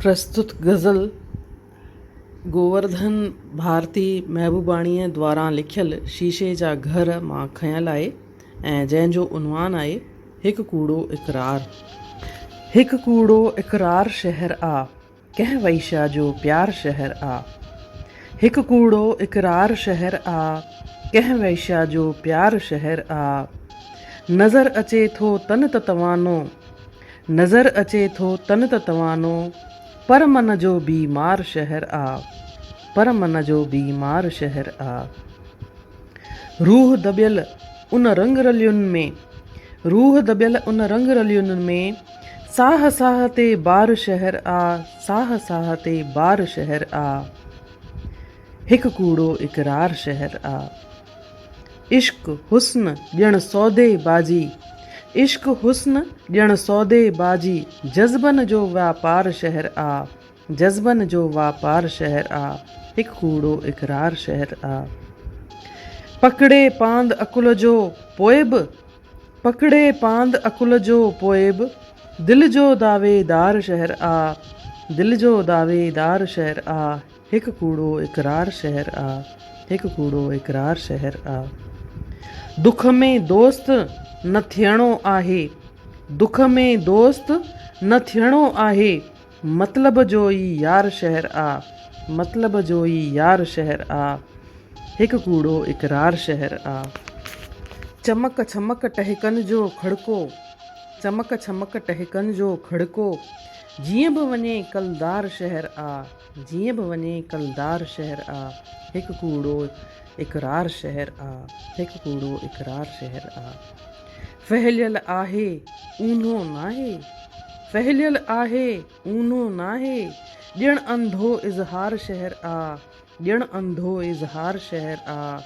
प्रस्तुत गज़ल गोवर्धन भारती महबूबाणीअ द्वारां लिखियल शीशे जा घर मां खयल आहे ऐं जंहिंजो उनवान आहे हिकु कूड़ो इक़रार। हिकु कूड़ो इक़रार शहर आ, कंहिं वैशा जो प्यार शहर आ। हिकु कूड़ो इक़रार शहर आ, कंहिं वैशा जो प्यार शहर आ। नज़र अचे थो तन त तवानो, नज़र अचे थो तन त तवानो, पर मन जो बीमार शहर आ, पर मन जो बीमार शहर आ। रूह दबियल उन रंग रलियुनि में, रूह दबियल उन रंग रलियुनि में, साह साह ते बार शहर आ, साह साह ते बार शहर आ। हिकु कूड़ो इक़रार शहर आ। इश्क हुस्न ॼण सौदे बाजी, इश्क हुस्न ॼण सौदे बाजी, जज़्बन जो वापार शहर आ, जज़्बन जो वापार शहर आ। हिकु कूड़ो इक़रार शहर आ। पकड़े पांद अकुल जो पोइ बि, पकड़े पांद अकुल जो पोइ बि, दिलि जो दावेदार शहर आ, दिलि जो दावेदार शहर आ। हिकु कूड़ो इक़रार शहर आ, हिकु कूड़ो इक़रार शहर आ। दुख में दोस्त न थियणो आहे, दुख में दोस्त न थियणो आहे, मतलब जो ई यार शहर आ, मतलब जो ई यार शहर आ। हिकु कूड़ो इक़रार शहर आ। चमक छमक टहिकनि जो खड़को, चमक छमक टहिकनि जो खड़को, जीअं बि वञे कलदार शहर आ, जीअं बि वञे कलदार शहर आ। हिकु कूड़ो इक़रार शहर आ, हिकु कूड़ो इक़रार शहर आ। फहिलियल आहे ऊन्हो नाहे, फहिलियल आहे ऊन्हो नाहे, ॼण अंधो इज़हार शहर आ, ॼण अंधो इज़हार शहर आ।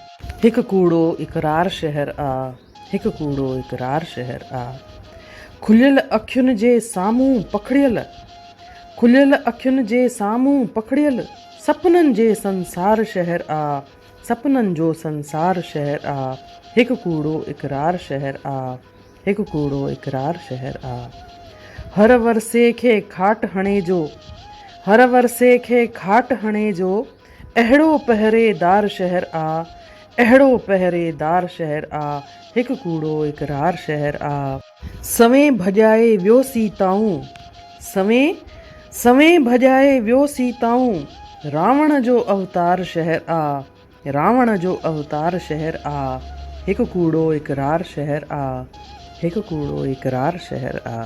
हिकु कूड़ो इक़रार शहर आ, हिकु कूड़ो इक़रार शहर आ। खुलियल अखियुनि जे साम्हूं पखड़ियल, खुलियल अखियुनि जे साम्हूं पखड़ियल, सपननि जे संसार शहर आ, सपननि जो संसार शहर आ। हिकु कूड़ो इक़रार शहर आ, हिकु कूड़ो इक़रार शहर आ। हर वरसे खे खाट हणे जो, हर वरसे खे खाट हणे जो, अहिड़ो पहरेदार शहर आ, अहिड़ो पहरेदार शहर आ। हिकु कूड़ो इक़रार शहर आ। सवें भॼाए वियो सीताऊं, सवें सवें भॼाए वियो सीताऊं, रावण जो अवतार शहर आ, रावण जो अवतार शहर आ। हिकु कूड़ो इक़रार शहर आ, हिकु कूड़ो इक़रार शहर आ।